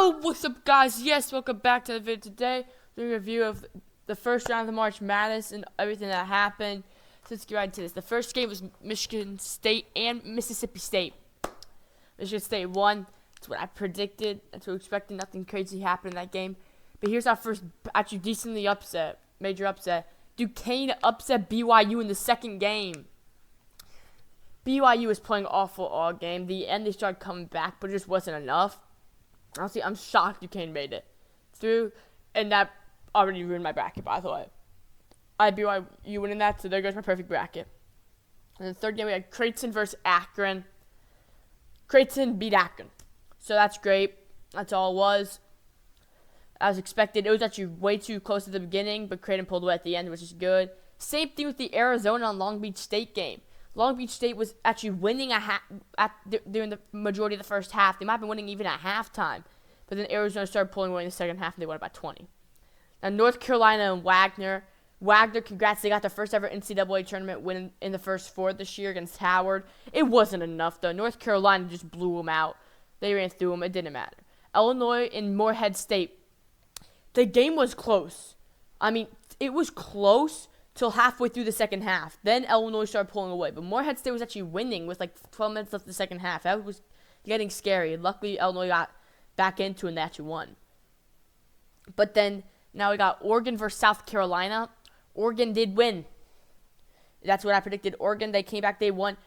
Yo, what's up, guys? Yes, welcome back to the video today. Doing a review of the first round of the March Madness and everything that happened. So let's get right into this. The first game was Michigan State and Mississippi State. Michigan State won. That's what I predicted. That's what we expected. Nothing crazy happened in that game. But here's our first, actually decently upset, major upset. Duquesne upset BYU in the second game. BYU was playing awful all game. The end, they started coming back, but it just wasn't enough. Honestly, I'm shocked Duquesne made it through, and that already ruined my bracket, by the way. I had BYU winning that, so there goes my perfect bracket. And the third game, we had Creighton versus Akron. Creighton beat Akron, so that's great. That's all it was. As expected, it was actually way too close at the beginning, but Creighton pulled away at the end, which is good. Same thing with the Arizona and Long Beach State game. Long Beach State was actually winning during the majority of the first half. They might have been winning even at halftime. But then Arizona started pulling away in the second half, and they won by 20. Now, North Carolina and Wagner. Wagner, congrats. They got their first ever NCAA tournament win in the first four this year against Howard. It wasn't enough, though. North Carolina just blew them out. They ran through them. It didn't matter. Illinois and Morehead State. The game was close. I mean, it was close till halfway through the second half. Then Illinois started pulling away. But Morehead State was actually winning with like 12 minutes left in the second half. That was getting scary. Luckily, Illinois got back into it and they actually won. But then, now we got Oregon versus South Carolina. Oregon did win. That's what I predicted. Oregon, they came back, they won.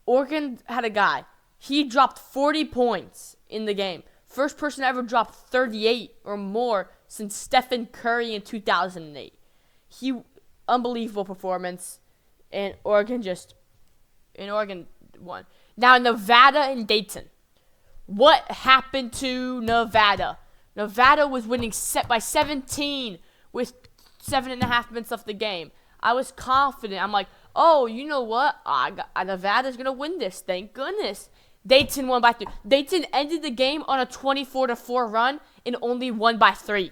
Oregon had a guy. He dropped 40 points in the game. First person to ever drop 38 or more since Stephen Curry in 2008. Unbelievable performance, and Oregon won. Now, Nevada and Dayton. What happened to Nevada? Nevada was winning by 17 with 7.5 minutes left of the game. I was confident. I'm like, oh, you know what? Nevada's going to win this. Thank goodness. Dayton won by 3. Dayton ended the game on a 24-4 run and only won by 3.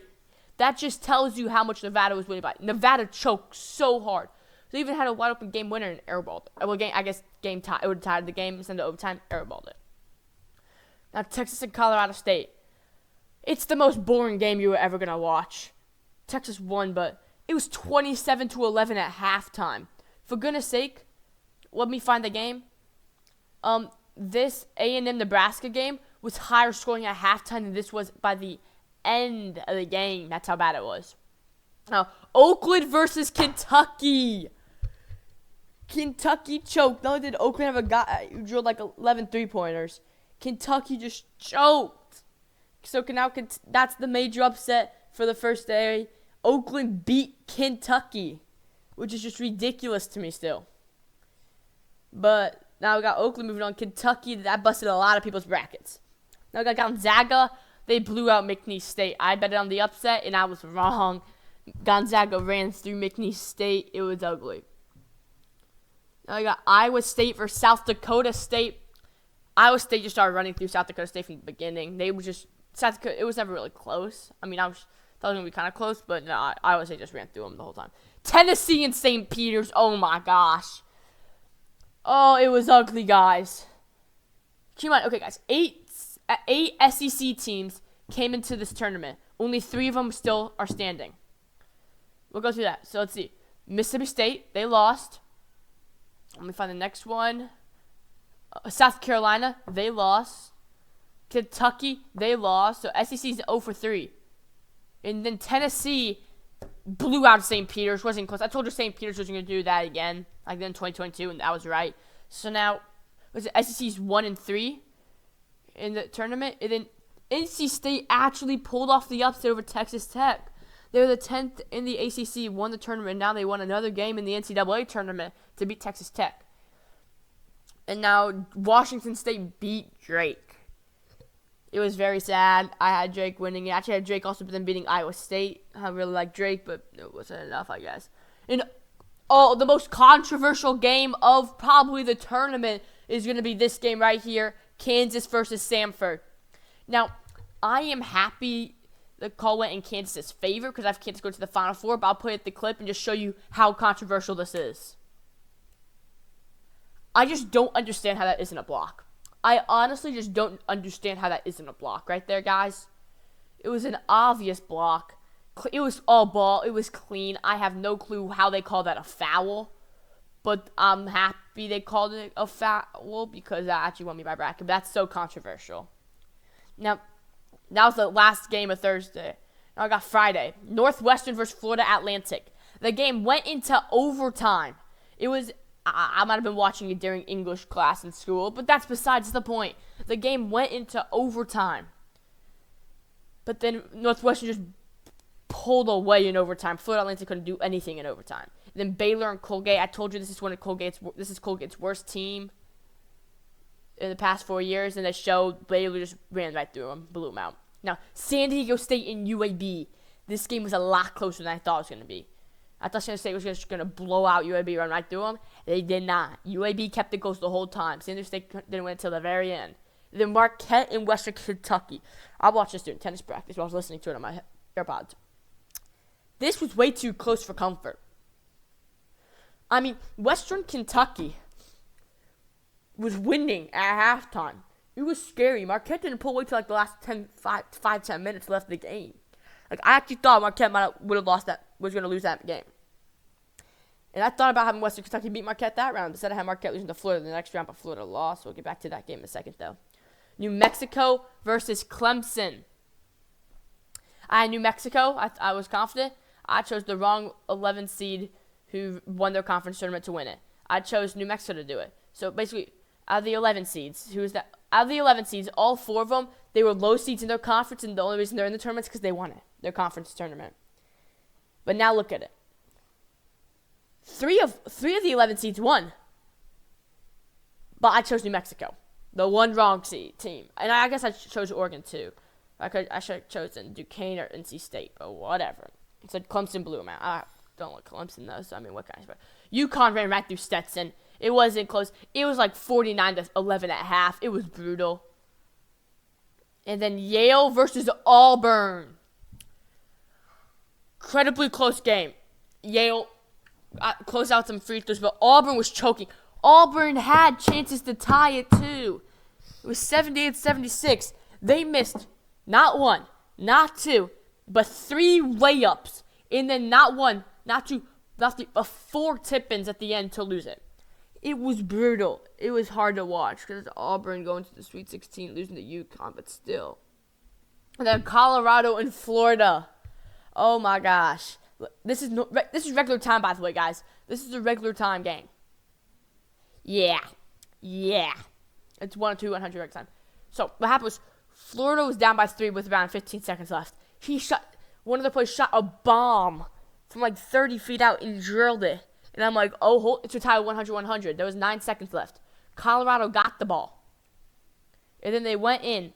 That just tells you how much Nevada was winning by. Nevada choked so hard. They even had a wide open game winner and airballed it. Well, game tie. It would have tied the game, send it to overtime, airballed it. Now, Texas and Colorado State. It's the most boring game you were ever going to watch. Texas won, but it was 27-11 at halftime. For goodness sake, let me find the game. This A&M Nebraska game was higher scoring at halftime than this was by the end of the game. That's how bad it was. Now, Oakland versus Kentucky. Kentucky choked. Not only did Oakland have a guy who drilled like 11 3-pointers, Kentucky just choked. So now that's the major upset for the first day. Oakland beat Kentucky, which is just ridiculous to me still. But now we got Oakland moving on. Kentucky, that busted a lot of people's brackets. Now we got Gonzaga. They blew out McNeese State. I bet it on the upset, and I was wrong. Gonzaga ran through McNeese State. It was ugly. Now we got Iowa State versus South Dakota State. Iowa State just started running through South Dakota State from the beginning. They were just South Dakota. It was never really close. I mean, thought it was gonna be kind of close, but no, Iowa State just ran through them the whole time. Tennessee and St. Peter's. Oh my gosh. Oh, it was ugly, guys. Keep in mind, okay, guys, eight SEC teams came into this tournament. Only 3 of them still are standing. We'll go through that. So let's see. Mississippi State, they lost. Let me find the next one. South Carolina, they lost. Kentucky, they lost. So SEC's 0-3. And then Tennessee blew out St. Peter's. Wasn't close. I told you St. Peter's was going to do that again, like then 2022, and that was right. So now, SEC's 1-3 in the tournament, and then NC State actually pulled off the upset over Texas Tech. They were the 10th in the ACC, won the tournament, and now they won another game in the NCAA tournament to beat Texas Tech. And now Washington State beat Drake. It was very sad. I had Drake winning. I actually had Drake also then beating Iowa State. I really like Drake, but it wasn't enough, I guess. And the most controversial game of probably the tournament is going to be this game right here, Kansas versus Samford. Now, I am happy the call went in Kansas' favor because I have Kansas go to the Final Four, but I'll put the clip and just show you how controversial this is. I just don't understand how that isn't a block. I honestly just don't understand how that isn't a block right there, guys. It was an obvious block. It was all ball. It was clean. I have no clue how they call that a foul. But I'm happy they called it a foul because that actually won me my bracket. But that's so controversial. Now, that was the last game of Thursday. Now I got Friday. Northwestern versus Florida Atlantic. The game went into overtime. It was, I might have been watching it during English class in school, but that's besides the point. The game went into overtime. But then Northwestern just pulled away in overtime. Florida Atlantic couldn't do anything in overtime. Then Baylor and Colgate. I told you this is Colgate's worst team in the past 4 years, and they showed Baylor just ran right through them, blew them out. Now, San Diego State and UAB. This game was a lot closer than I thought it was going to be. I thought San Diego State was just going to blow out UAB, run right through them. They did not. UAB kept it close the whole time. San Diego State didn't win until the very end. Then Marquette in Western Kentucky. I watched this during tennis practice while I was listening to it on my AirPods. This was way too close for comfort. I mean, Western Kentucky was winning at halftime. It was scary. Marquette didn't pull away till like the last 10 minutes left of the game. Like, I actually thought Marquette was going to lose that game. And I thought about having Western Kentucky beat Marquette that round. Instead, I had Marquette losing to Florida the next round, but Florida lost. We'll get back to that game in a second, though. New Mexico versus Clemson. I had New Mexico. I was confident. I chose the wrong 11 seed who won their conference tournament to win it. I chose New Mexico to do it. So basically, out of the 11 seeds, out of the 11 seeds, all 4 of them, they were low seeds in their conference, and the only reason they're in the tournament is because they won it, their conference tournament. But now look at it. Three of the 11 seeds won. But I chose New Mexico, the one wrong seed team. And I guess I chose Oregon too. I should have chosen Duquesne or NC State, but whatever. It said Clemson blew them out. I don't like Clemson though, so I mean, what kind of? UConn ran right through Stetson. It wasn't close. It was like 49-11 at half. It was brutal. And then Yale versus Auburn. Incredibly close game. Yale closed out some free throws, but Auburn was choking. Auburn had chances to tie it too. It was 78-76. They missed not one, not two, but 3 layups. And then not one, not two, not three, but 4 tip-ins at the end to lose it. It was brutal. It was hard to watch because it's Auburn going to the Sweet 16, losing to UConn, but still. And then Colorado and Florida. Oh my gosh. This is regular time, by the way, guys. This is a regular time game. Yeah. It's 1-2, 100 regular time. So what happened was Florida was down by 3 with around 15 seconds left. One of the players shot a bomb from like 30 feet out and drilled it. And I'm like, it's a tie 100-100. There was 9 seconds left. Colorado got the ball. And then they went in.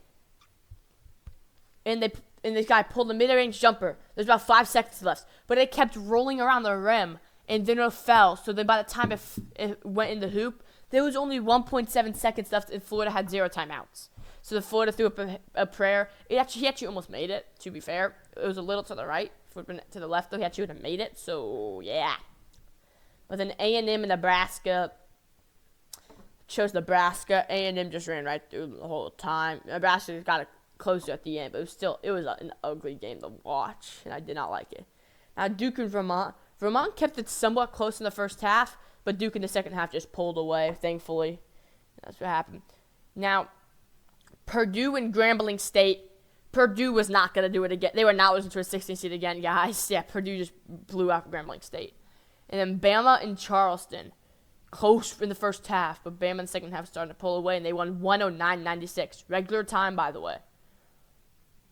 And this guy pulled a mid-range jumper. There's about 5 seconds left. But it kept rolling around the rim. And then it fell. So then by the time it went in the hoop, there was only 1.7 seconds left. And Florida had 0 timeouts. So the Florida threw up a prayer. He actually almost made it, to be fair. It was a little to the right. If it would have been to the left, though, he actually would have made it. So, yeah. But then A&M and Nebraska chose Nebraska. A&M just ran right through them the whole time. Nebraska just got it closer at the end, but it was an ugly game to watch, and I did not like it. Now, Duke and Vermont. Vermont kept it somewhat close in the first half, but Duke in the second half just pulled away, thankfully. That's what happened. Now, Purdue and Grambling State. Purdue was not going to do it again. They were not losing to a 16 seed again, guys. Yeah, Purdue just blew out Grambling State. And then Bama and Charleston. Close in the first half, but Bama in the second half started to pull away, and they won 109-96. Regular time, by the way.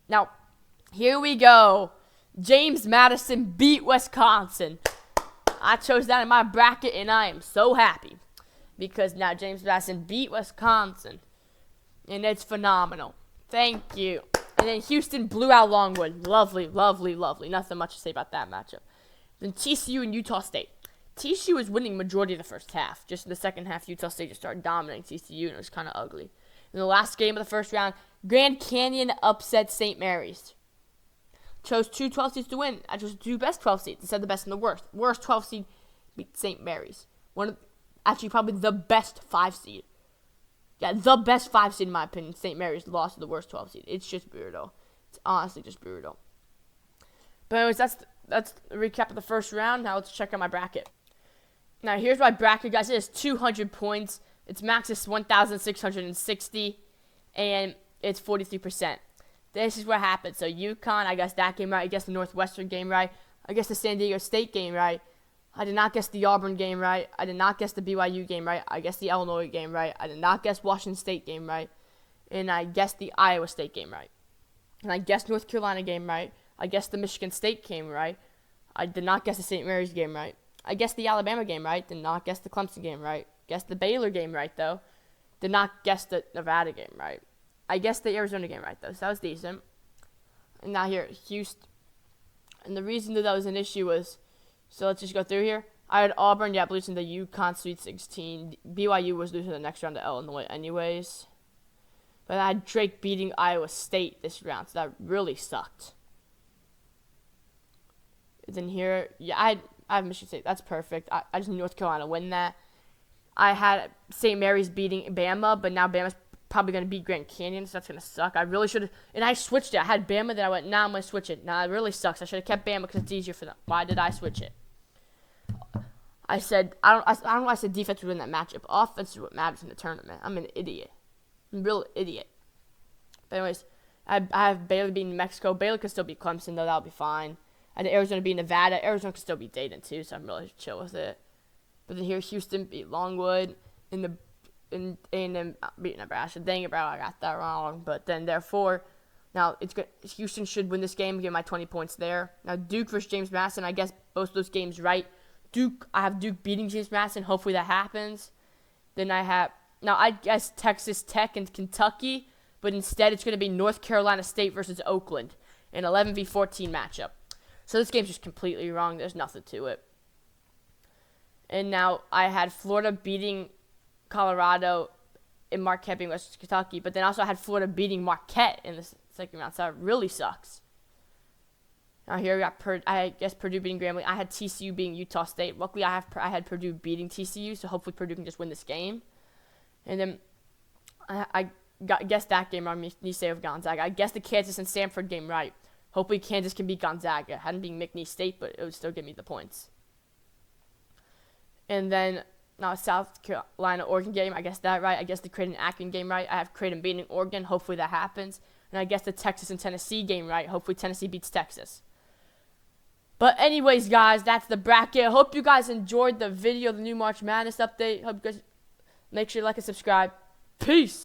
Now, here we go. James Madison beat Wisconsin. I chose that in my bracket, and I am so happy. Because now James Madison beat Wisconsin. And it's phenomenal. Thank you. And then Houston blew out Longwood. Lovely. Nothing much to say about that matchup. Then TCU and Utah State. TCU was winning majority of the first half. Just in the second half, Utah State just started dominating TCU, and it was kind of ugly. In the last game of the first round, Grand Canyon upset St. Mary's. Chose 2 12 seeds to win. I chose 2 best 12 seeds instead of the best and the worst. Worst 12 seed beat St. Mary's. Probably the best 5 seed. Yeah, the best 5 seed in my opinion. St. Mary's lost to the worst 12 seed. It's just brutal. It's honestly just brutal. But anyways, that's the recap of the first round. Now let's check out my bracket. Now here's my bracket, guys. It is 200 points. Its max is 1,660, and it's 43%. This is what happened. So UConn, I guess that game right. I guess the Northwestern game right. I guess the San Diego State game right. I did not guess the Auburn game right. I did not guess the BYU game right. I guessed the Illinois game right. I did not guess Washington State game right. And I guessed the Iowa State game right. And I guessed North Carolina game right. I guessed the Michigan State game right. I did not guess the St. Mary's game right. I guessed the Alabama game right. Did not guess the Clemson game right. Guessed the Baylor game right, though. Did not guess the Nevada game right. I guessed the Arizona game right, though, so that was decent. And now here, Houston. And the reason that was an issue was, so let's just go through here. I had Auburn, losing the UConn Sweet 16. BYU was losing the next round to Illinois anyways. But I had Drake beating Iowa State this round, so that really sucked. And then here, I have Michigan State. That's perfect. I just knew North Carolina win that. I had St. Mary's beating Bama, but now Bama's probably going to beat Grand Canyon, so that's going to suck. I really should have, and I switched it. I had Bama, then I went, I'm going to switch it. It really sucks. I should have kept Bama because it's easier for them. Why did I switch it? I said, I don't know why I said defense would win that matchup. Offense is what matters in the tournament. I'm an idiot. I'm a real idiot. But anyways, I have Baylor beating New Mexico. Baylor could still beat Clemson, though. That'll be fine. I had Arizona beat Nevada. Arizona could still beat Dayton, too, so I'm really chill with it. But then here, Houston beat Longwood and then beat Nebraska. Dang it, bro, I got that wrong. But then, therefore, now it's good. Houston should win this game, get my 20 points there. Now, Duke versus James Madison, I guess both those games right. I have Duke beating James Madison. Hopefully that happens. Then I guess Texas Tech and Kentucky, but instead it's going to be North Carolina State versus Oakland, an 11v14 matchup. So this game's just completely wrong. There's nothing to it. And now I had Florida beating Colorado and Marquette beating West Kentucky, but then also I had Florida beating Marquette in the second round, so that really sucks. Now here we got I guess Purdue beating Grambling. I had TCU beating Utah State. Luckily I had Purdue beating TCU, so hopefully Purdue can just win this game. And then I guessed that game wrong. McNeese of Gonzaga. I guessed the Kansas and Stanford game right. Hopefully Kansas can beat Gonzaga. Hadn't beaten McNeese State, but it would still give me the points. And then now South Carolina Oregon game. I guessed that right. I guessed the Creighton Akron game right. I have Creighton beating Oregon. Hopefully that happens. And I guessed the Texas and Tennessee game right. Hopefully Tennessee beats Texas. But anyways, guys, that's the bracket. I hope you guys enjoyed the video, the new March Madness update. Hope you guys make sure to like and subscribe. Peace.